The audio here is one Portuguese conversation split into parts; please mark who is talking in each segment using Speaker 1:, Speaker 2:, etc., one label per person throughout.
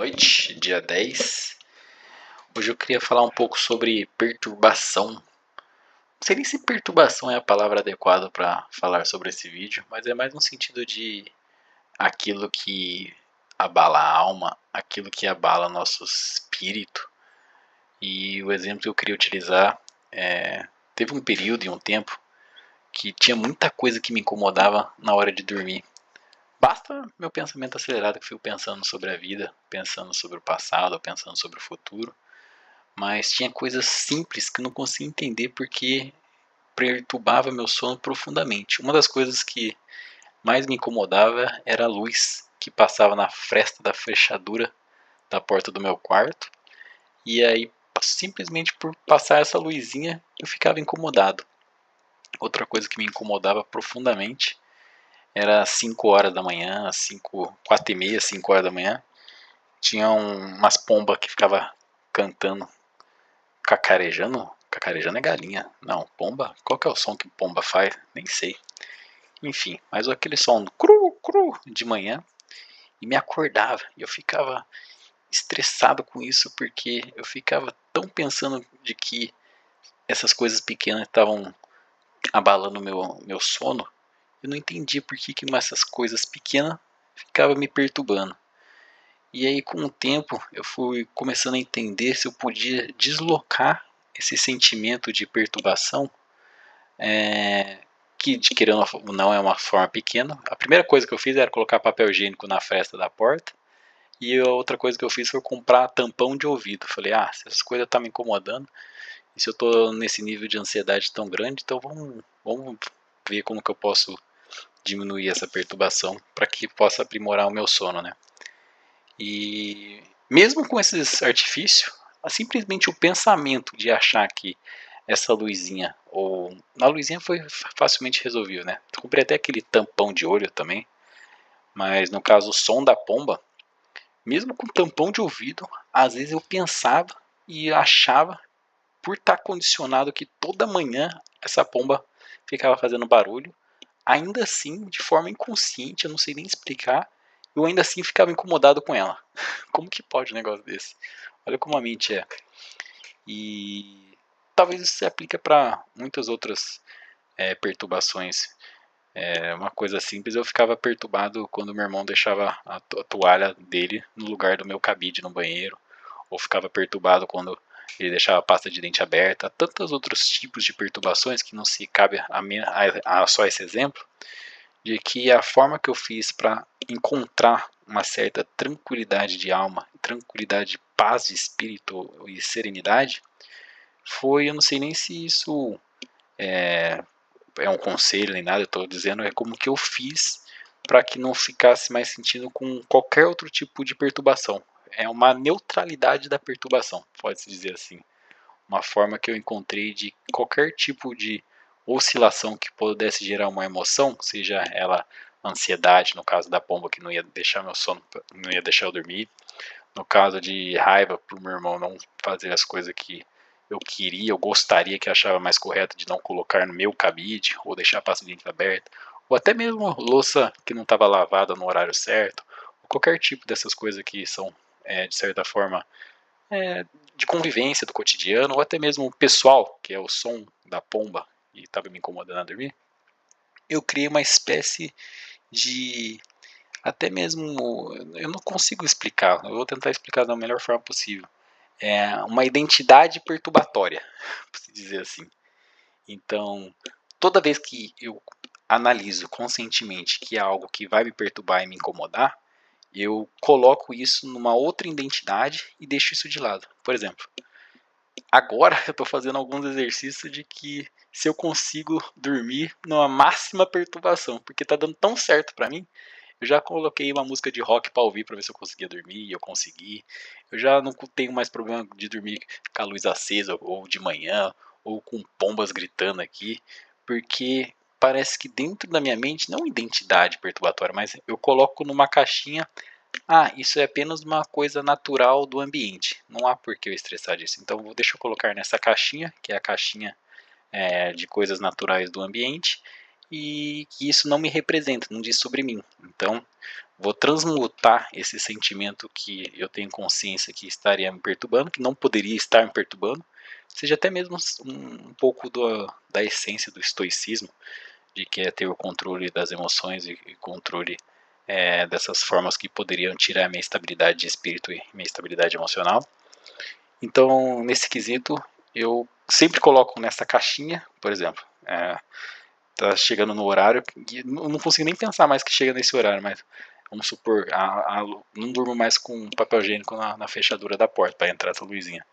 Speaker 1: noite, dia 10. Hoje eu queria falar um pouco sobre perturbação. Não sei nem se perturbação é a palavra adequada para falar sobre esse vídeo, mas é mais no sentido de aquilo que abala a alma, aquilo que abala nosso espírito. E o exemplo que eu queria utilizar teve um período e um tempo que tinha muita coisa que me incomodava na hora de dormir. Basta meu pensamento acelerado, que eu fico pensando sobre a vida, pensando sobre o passado, pensando sobre o futuro. Mas tinha coisas simples que eu não conseguia entender porque perturbava meu sono profundamente. Uma das coisas que mais me incomodava era a luz que passava na fresta da fechadura da porta do meu quarto. E aí, simplesmente por passar essa luzinha, eu ficava incomodado. Outra coisa que me incomodava profundamente era às 5 horas da manhã, 4 e meia, 5 horas da manhã. Tinha umas pombas que ficava cantando, cacarejando. Cacarejando é galinha. Não, pomba? Qual que é o som que pomba faz? Nem sei. Enfim, mas aquele som cru, cru de manhã e me acordava. E eu ficava estressado com isso porque eu ficava tão pensando de que essas coisas pequenas estavam abalando meu sono. Eu não entendia por que essas coisas pequenas ficavam me perturbando. E aí, com o tempo, eu fui começando a entender se eu podia deslocar esse sentimento de perturbação, que, de querendo ou não, é uma forma pequena. A primeira coisa que eu fiz era colocar papel higiênico na fresta da porta. E a outra coisa que eu fiz foi comprar tampão de ouvido. Falei, se essas coisas estão me incomodando, e se eu estou nesse nível de ansiedade tão grande, então vamos ver como que eu posso diminuir essa perturbação para que possa aprimorar o meu sono, né? E mesmo com esses artifícios, simplesmente o pensamento de achar que essa luzinha, ou a luzinha foi facilmente resolvível, né? Comprei até aquele tampão de olho também, mas no caso o som da pomba, mesmo com tampão de ouvido, às vezes eu pensava e achava, por estar condicionado que toda manhã essa pomba ficava fazendo barulho, ainda assim, de forma inconsciente, eu não sei nem explicar, eu ainda assim ficava incomodado com ela. Como que pode um negócio desse? Olha como a mente é. E talvez isso se aplique para muitas outras perturbações. Uma coisa simples, eu ficava perturbado quando meu irmão deixava a toalha dele no lugar do meu cabide no banheiro, ou ficava perturbado quando ele deixava a pasta de dente aberta. Tantos outros tipos de perturbações que não se cabe a só esse exemplo, de que a forma que eu fiz para encontrar uma certa tranquilidade de alma, tranquilidade de paz de espírito e serenidade, foi, eu não sei nem se isso é um conselho nem nada, eu estou dizendo é como que eu fiz para que não ficasse mais sentindo com qualquer outro tipo de perturbação. É uma neutralidade da perturbação, pode-se dizer assim. Uma forma que eu encontrei de qualquer tipo de oscilação que pudesse gerar uma emoção, seja ela ansiedade, no caso da pomba que não ia deixar meu sono, não ia deixar eu dormir, no caso de raiva por meu irmão não fazer as coisas que eu queria, eu gostaria, que achava mais correto de não colocar no meu cabide, ou deixar a pasta de dente aberta, ou até mesmo louça que não estava lavada no horário certo, ou qualquer tipo dessas coisas que são, de certa forma, de convivência do cotidiano, ou até mesmo pessoal, que é o som da pomba e estava me incomodando a dormir. Eu criei uma espécie de, até mesmo, eu não consigo explicar, eu vou tentar explicar da melhor forma possível. Uma identidade perturbatória, por se dizer assim. Então, toda vez que eu analiso conscientemente que é algo que vai me perturbar e me incomodar, eu coloco isso numa outra identidade e deixo isso de lado. Por exemplo, agora eu estou fazendo alguns exercícios de que se eu consigo dormir numa máxima perturbação, porque está dando tão certo para mim. Eu já coloquei uma música de rock para ouvir para ver se eu conseguia dormir, e eu consegui. Eu já não tenho mais problema de dormir com a luz acesa, ou de manhã, ou com pombas gritando aqui, porque parece que dentro da minha mente, não identidade perturbatória, mas eu coloco numa caixinha, isso é apenas uma coisa natural do ambiente, não há por que eu estressar disso. Então deixa eu colocar nessa caixinha, que é a caixinha de coisas naturais do ambiente, e que isso não me representa, não diz sobre mim. Então, vou transmutar esse sentimento que eu tenho consciência que estaria me perturbando, que não poderia estar me perturbando, seja até mesmo um pouco da essência do estoicismo, de que é ter o controle das emoções e controle dessas formas que poderiam tirar a minha estabilidade de espírito e minha estabilidade emocional. Então, nesse quesito, eu sempre coloco nessa caixinha, por exemplo, tá chegando no horário, e eu não consigo nem pensar mais que chega nesse horário, mas vamos supor, não durmo mais com papel higiênico na fechadura da porta para entrar essa luzinha.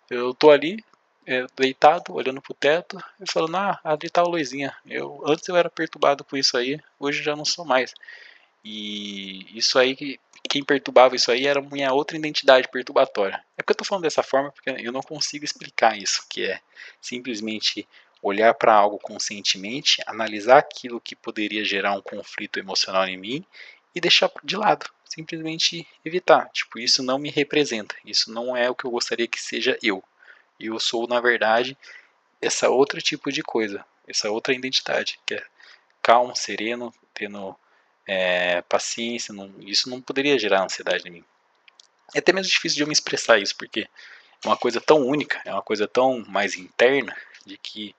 Speaker 1: Eu tô ali, deitado, olhando pro teto, e falando, ali tá a luzinha. Antes eu era perturbado com isso aí, hoje já não sou mais. E isso aí, quem perturbava isso aí era minha outra identidade perturbatória. É porque eu tô falando dessa forma porque eu não consigo explicar isso, que é simplesmente olhar para algo conscientemente, analisar aquilo que poderia gerar um conflito emocional em mim e deixar de lado, simplesmente evitar. Tipo, isso não me representa, isso não é o que eu gostaria que seja eu. Eu sou, na verdade, essa outro tipo de coisa, essa outra identidade, que é calmo, sereno, tendo paciência, isso não poderia gerar ansiedade em mim. É até mesmo difícil de eu me expressar isso, porque é uma coisa tão única, é uma coisa tão mais interna, de que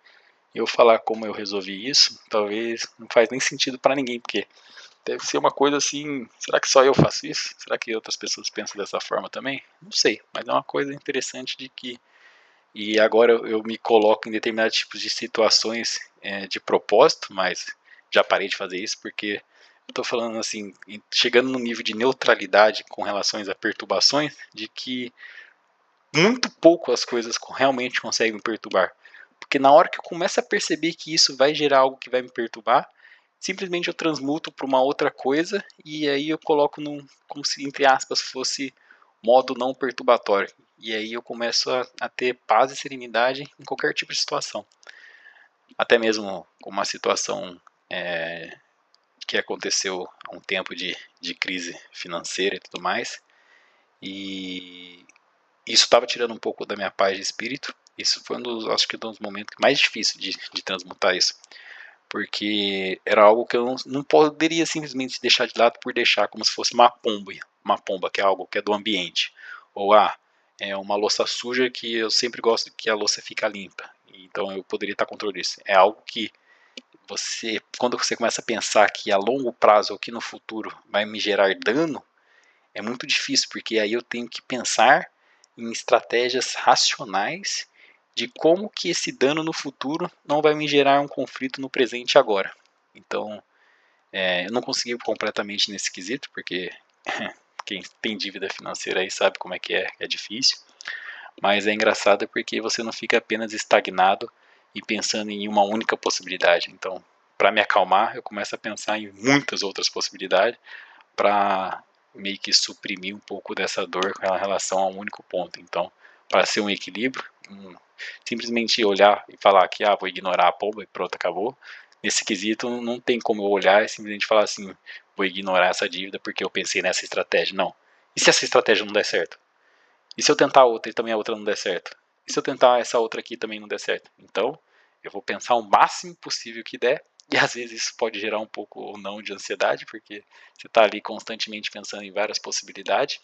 Speaker 1: eu falar como eu resolvi isso, talvez não faz nem sentido para ninguém, porque deve ser uma coisa assim, será que só eu faço isso? Será que outras pessoas pensam dessa forma também? Não sei, mas é uma coisa interessante de que, e agora eu me coloco em determinados tipos de situações de propósito, mas já parei de fazer isso porque eu tô falando assim, chegando no nível de neutralidade com relação a perturbações, de que muito pouco as coisas realmente conseguem me perturbar. Porque na hora que eu começo a perceber que isso vai gerar algo que vai me perturbar, simplesmente eu transmuto para uma outra coisa e aí eu coloco como se, entre aspas, fosse modo não perturbatório. E aí eu começo a ter paz e serenidade em qualquer tipo de situação. Até mesmo com uma situação que aconteceu há um tempo de crise financeira e tudo mais. E isso estava tirando um pouco da minha paz de espírito. Isso foi acho que um dos momentos mais difíceis de transmutar isso. Porque era algo que eu não poderia simplesmente deixar de lado por deixar, como se fosse uma pomba, que é algo que é do ambiente. Ou é uma louça suja que eu sempre gosto que a louça fica limpa. Então eu poderia estar controlando isso. É algo que quando você começa a pensar que a longo prazo ou que no futuro vai me gerar dano, é muito difícil, porque aí eu tenho que pensar em estratégias racionais de como que esse dano no futuro não vai me gerar um conflito no presente agora. Então, eu não consegui completamente nesse quesito, porque quem tem dívida financeira aí sabe como é difícil. Mas é engraçado porque você não fica apenas estagnado e pensando em uma única possibilidade. Então, para me acalmar, eu começo a pensar em muitas outras possibilidades para meio que suprimir um pouco dessa dor com relação a um único ponto. Então, para ser um equilíbrio, simplesmente olhar e falar que vou ignorar a pomba e pronto, acabou. Nesse quesito, não tem como eu olhar e simplesmente falar assim, vou ignorar essa dívida porque eu pensei nessa estratégia. Não. E se essa estratégia não der certo? E se eu tentar outra e também a outra não der certo? E se eu tentar essa outra aqui também não der certo? Então, eu vou pensar o máximo possível que der. E às vezes isso pode gerar um pouco ou não de ansiedade, porque você está ali constantemente pensando em várias possibilidades.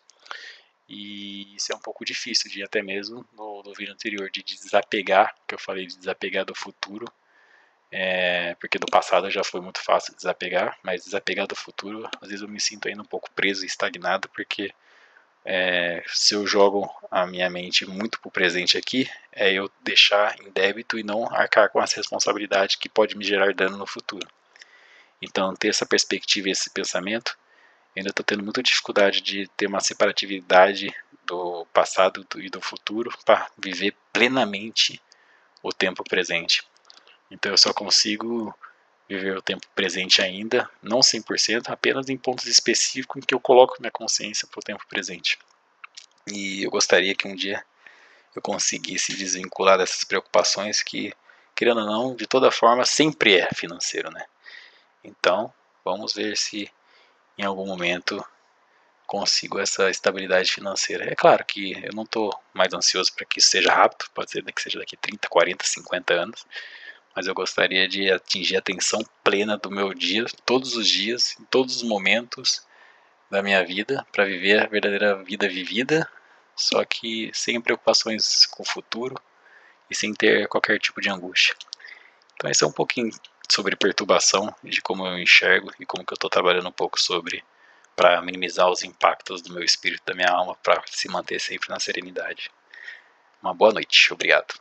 Speaker 1: E isso é um pouco difícil de até mesmo no vídeo anterior de desapegar, que eu falei de desapegar do futuro. Porque do passado já foi muito fácil desapegar, mas desapegar do futuro, às vezes eu me sinto ainda um pouco preso e estagnado, porque se eu jogo a minha mente muito pro presente aqui, é eu deixar em débito e não arcar com as responsabilidades que pode me gerar dano no futuro. Então, ter essa perspectiva e esse pensamento, eu ainda estou tendo muita dificuldade de ter uma separatividade do passado e do futuro para viver plenamente o tempo presente. Então, eu só consigo viver o tempo presente ainda, não 100%, apenas em pontos específicos em que eu coloco minha consciência para o tempo presente. E eu gostaria que um dia eu conseguisse desvincular dessas preocupações que, querendo ou não, de toda forma, sempre é financeiro, né? Então, vamos ver se em algum momento consigo essa estabilidade financeira. É claro que eu não estou mais ansioso para que isso seja rápido, pode ser que seja daqui 30, 40, 50 anos, mas eu gostaria de atingir a atenção plena do meu dia, todos os dias, em todos os momentos, da minha vida para viver a verdadeira vida vivida, só que sem preocupações com o futuro e sem ter qualquer tipo de angústia. Então esse é um pouquinho sobre perturbação, de como eu enxergo e como que eu estou trabalhando um pouco sobre para minimizar os impactos do meu espírito, da minha alma, para se manter sempre na serenidade. Uma boa noite, obrigado.